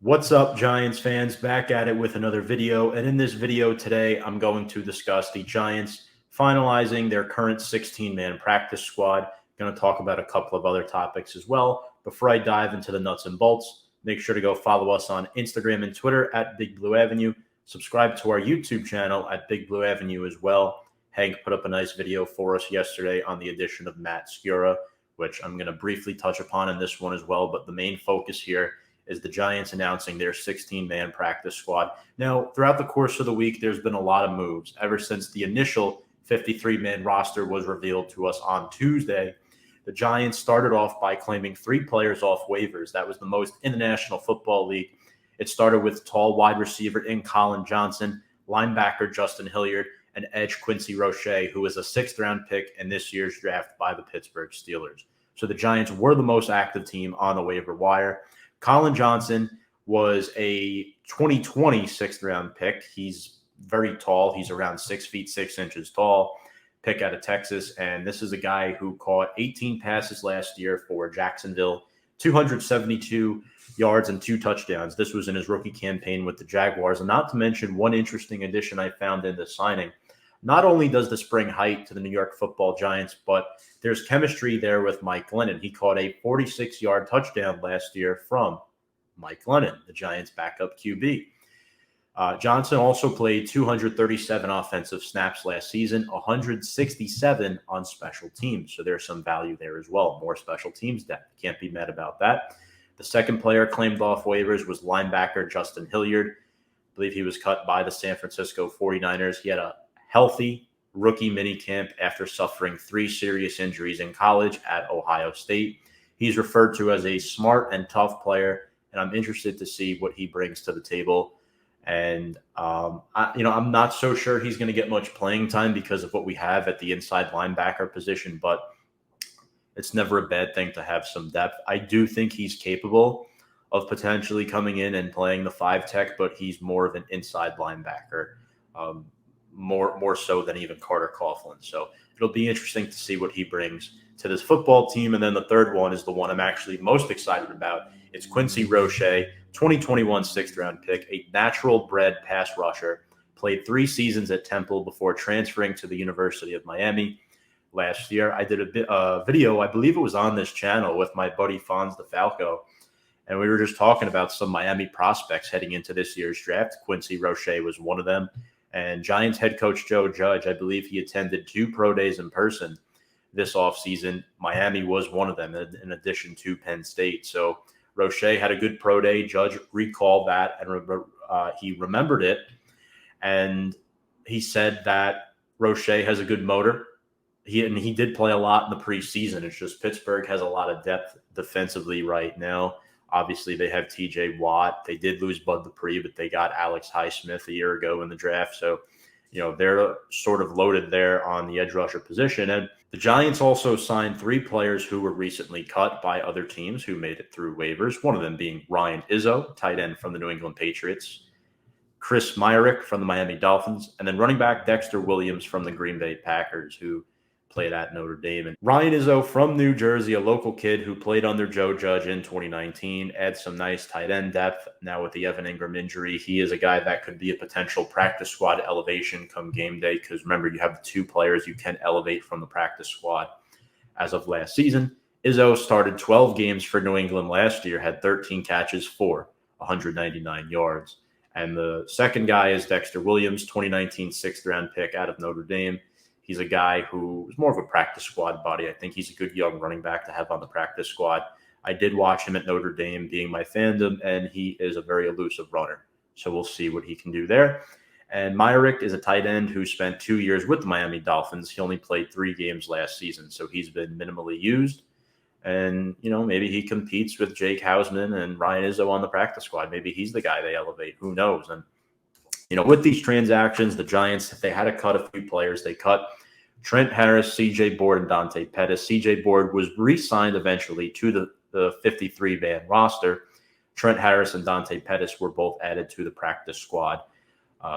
What's up, Giants fans? Back at it with another video. And in this video today, I'm going to discuss the Giants finalizing their current 16-man practice squad. Going to talk about a couple of other topics as well. Before I dive into the nuts and bolts, make sure to go follow us on Instagram and Twitter at Big Blue Avenue. Subscribe to our YouTube channel at Big Blue Avenue as well. Hank put up a nice video for us yesterday on the addition of Matt Skura, which I'm going to briefly touch upon in this one as well. But the main focus here is the Giants announcing their 16-man practice squad. Now, throughout the course of the week, there's been a lot of moves. Ever since the initial 53-man roster was revealed to us on Tuesday, the Giants started off by claiming 3 players off waivers. That was the most in the National Football League. It started with tall wide receiver in Colin Johnson, linebacker Justin Hilliard, and edge Quincy Rochet, who was a 6th-round pick in this year's draft by the Pittsburgh Steelers. So the Giants were the most active team on the waiver wire. Colin Johnson was a 2020 6th-round pick. He's very tall. He's around 6 feet 6 inches tall, pick out of Texas. And this is a guy who caught 18 passes last year for Jacksonville, 272 yards and 2 touchdowns. This was in his rookie campaign with the Jaguars. And not to mention one interesting addition I found in this signing. Not only does this bring height to the New York Football Giants, but there's chemistry there with Mike Glennon. He caught a 46-yard touchdown last year from Mike Glennon, the Giants' backup QB. Johnson also played 237 offensive snaps last season, 167 on special teams. So there's some value there as well. More special teams depth. Can't be mad about that. The second player claimed off waivers was linebacker Justin Hilliard. I believe he was cut by the San Francisco 49ers. He had a healthy rookie minicamp after suffering 3 serious injuries in college at Ohio State. He's referred to as a smart and tough player, and I'm interested to see what he brings to the table. And, I'm not so sure he's going to get much playing time because of what we have at the inside linebacker position, but it's never a bad thing to have some depth. I do think he's capable of potentially coming in and playing the 5 tech, but he's more of an inside linebacker. More so than even Carter Coughlin. So it'll be interesting to see what he brings to this football team. And then the third one is the one I'm actually most excited about. It's Quincy Rochet, 2021 6th-round pick, a natural-bred pass rusher, played 3 seasons at Temple before transferring to the University of Miami last year. I did a video, I believe it was on this channel, with my buddy Fonz DeFalco, and we were just talking about some Miami prospects heading into this year's draft. Quincy Rochet was one of them. And Giants head coach Joe Judge, I believe he attended 2 pro days in person this offseason. Miami was one of them, in addition to Penn State. So Rochet had a good pro day. Judge recalled that, and he remembered it. And he said that Rochet has a good motor. He did play a lot in the preseason. It's just Pittsburgh has a lot of depth defensively right now. Obviously, they have T.J. Watt. They did lose Bud Dupree, but they got Alex Highsmith a year ago in the draft. So, they're sort of loaded there on the edge rusher position. And the Giants also signed 3 players who were recently cut by other teams who made it through waivers, one of them being Ryan Izzo, tight end from the New England Patriots, Chris Myrick from the Miami Dolphins, and then running back Dexter Williams from the Green Bay Packers, who played at Notre Dame. And Ryan Izzo from New Jersey, a local kid who played under Joe Judge in 2019, adds some nice tight end depth. Now with the Evan Ingram injury, he is a guy that could be a potential practice squad elevation come game day, because remember, you have the 2 players you can elevate from the practice squad as of last season. Izzo started 12 games for New England last year, had 13 catches for 199 yards. And the second guy is Dexter Williams, 2019 6th-round pick out of Notre Dame. He's a guy who is more of a practice squad body. I think he's a good young running back to have on the practice squad. I did watch him at Notre Dame, being my fandom, and he is a very elusive runner. So we'll see what he can do there. And Myrick is a tight end who spent 2 years with the Miami Dolphins. He only played 3 games last season, so he's been minimally used. And, maybe he competes with Jake Hausman and Ryan Izzo on the practice squad. Maybe he's the guy they elevate. Who knows? And with these transactions, the Giants, if they had to cut a few players, they cut Trent Harris, C.J. Board, and Dante Pettis. C.J. Board was re-signed eventually to the 53-man roster. Trent Harris and Dante Pettis were both added to the practice squad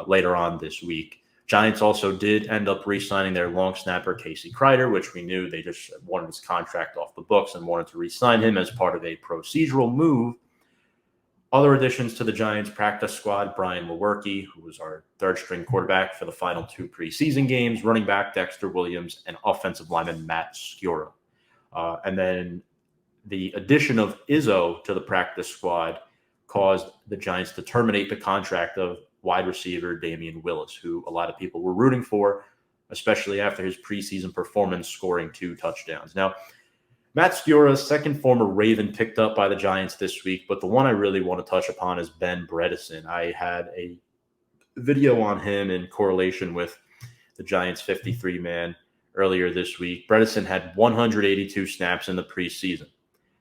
later on this week. Giants also did end up re-signing their long snapper Casey Kreider, which we knew they just wanted his contract off the books and wanted to re-sign him as part of a procedural move. Other additions to the Giants practice squad: Brian Lewerke, who was our third-string quarterback for the final 2 preseason games, running back Dexter Williams, and offensive lineman Matt Skura. And then the addition of Izzo to the practice squad caused the Giants to terminate the contract of wide receiver Damian Willis, who a lot of people were rooting for, especially after his preseason performance, scoring 2 touchdowns. Now, Matt Skura's second former Raven picked up by the Giants this week, but the one I really want to touch upon is Ben Bredesen. I had a video on him in correlation with the Giants 53-man earlier this week. Bredesen had 182 snaps in the preseason.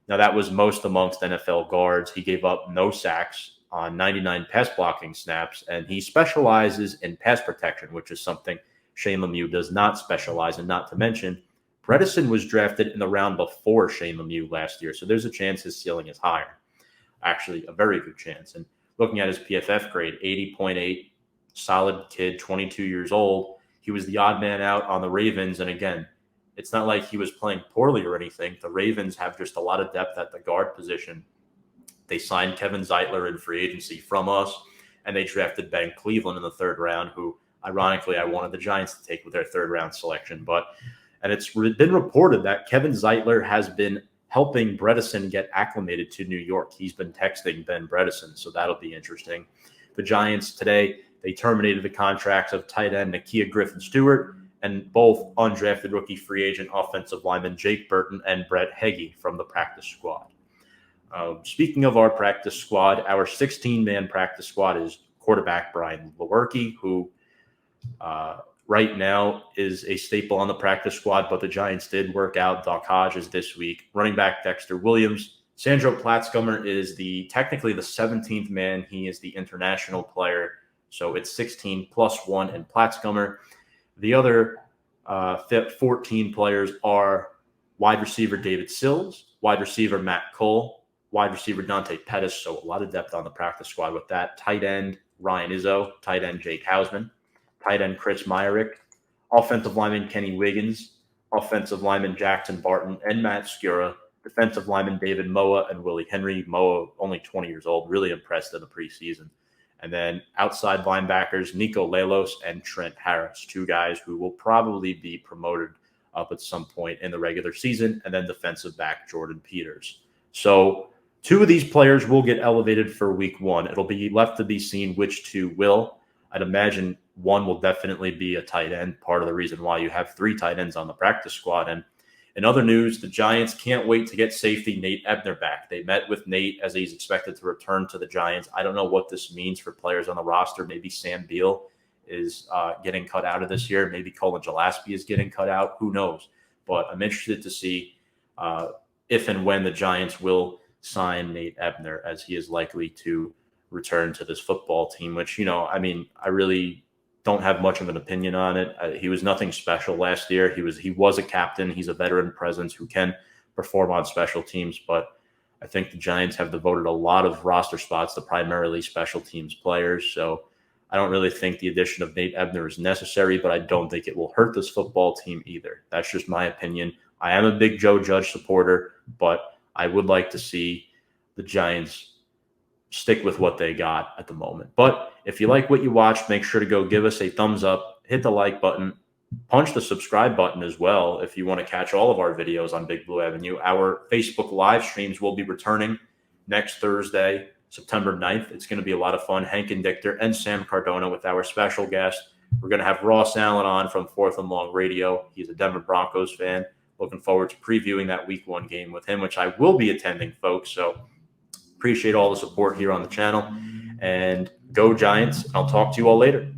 Now, that was most amongst NFL guards. He gave up no sacks on 99 pass blocking snaps, and he specializes in pass protection, which is something Shane Lemieux does not specialize in. Not to mention, Bredesen was drafted in the round before Shane Lemieux last year, so there's a chance his ceiling is higher. Actually, a very good chance. And looking at his PFF grade, 80.8, solid kid, 22 years old. He was the odd man out on the Ravens, and again, it's not like he was playing poorly or anything. The Ravens have just a lot of depth at the guard position. They signed Kevin Zeitler in free agency from us, and they drafted Ben Cleveland in the 3rd round, who, ironically, I wanted the Giants to take with their 3rd-round selection. And it's been reported that Kevin Zeitler has been helping Bredesen get acclimated to New York. He's been texting Ben Bredesen, so that'll be interesting. The Giants today, they terminated the contracts of tight end Nakia Griffin-Stewart and both undrafted rookie free agent offensive lineman Jake Burton and Brett Heggie from the practice squad. Speaking of our practice squad, our 16-man practice squad is quarterback Brian Lewerke, who right now is a staple on the practice squad, but the Giants did work out Doc Hodges this week. Running back Dexter Williams. Sandro Platzgummer is technically the 17th man. He is the international player, so it's 16 plus 1 and Platzgummer. The other 14 players are wide receiver David Sills, wide receiver Matt Cole, wide receiver Dante Pettis, so a lot of depth on the practice squad with that. Tight end Ryan Izzo, tight end Jake Hausman, tight end Chris Myrick, offensive lineman Kenny Wiggins, offensive lineman Jackson Barton and Matt Skura, defensive lineman David Moa and Willie Henry. Moa, only 20 years old, really impressed in the preseason. And then outside linebackers Nico Lelos and Trent Harris, 2 guys who will probably be promoted up at some point in the regular season, and then defensive back Jordan Peters. So 2 of these players will get elevated for week 1. It'll be left to be seen which 2 will. I'd imagine 1 will definitely be a tight end, part of the reason why you have 3 tight ends on the practice squad. And in other news, the Giants can't wait to get safety Nate Ebner back. They met with Nate as he's expected to return to the Giants. I don't know what this means for players on the roster. Maybe Sam Beal is getting cut out of this year. Maybe Colin Johnson is getting cut out. Who knows? But I'm interested to see if and when the Giants will sign Nate Ebner, as he is likely to return to this football team, which, I really don't have much of an opinion on it. He was nothing special last year. He was a captain. He's a veteran presence who can perform on special teams, but I think the Giants have devoted a lot of roster spots to primarily special teams players. So I don't really think the addition of Nate Ebner is necessary, but I don't think it will hurt this football team either. That's just my opinion. I am a big Joe Judge supporter, but I would like to see the Giants stick with what they got at the moment. But if you like what you watched, make sure to go give us a thumbs up, hit the like button, punch the subscribe button as well if you want to catch all of our videos on Big Blue Avenue. Our Facebook live streams will be returning next Thursday, September 9th. It's going to be a lot of fun. Hank and Dichter and Sam Cardona with our special guest. We're going to have Ross Allen on from 4th and Long Radio. He's a Denver Broncos fan. Looking forward to previewing that Week 1 game with him, which I will be attending, folks. So appreciate all the support here on the channel. And go Giants. I'll talk to you all later.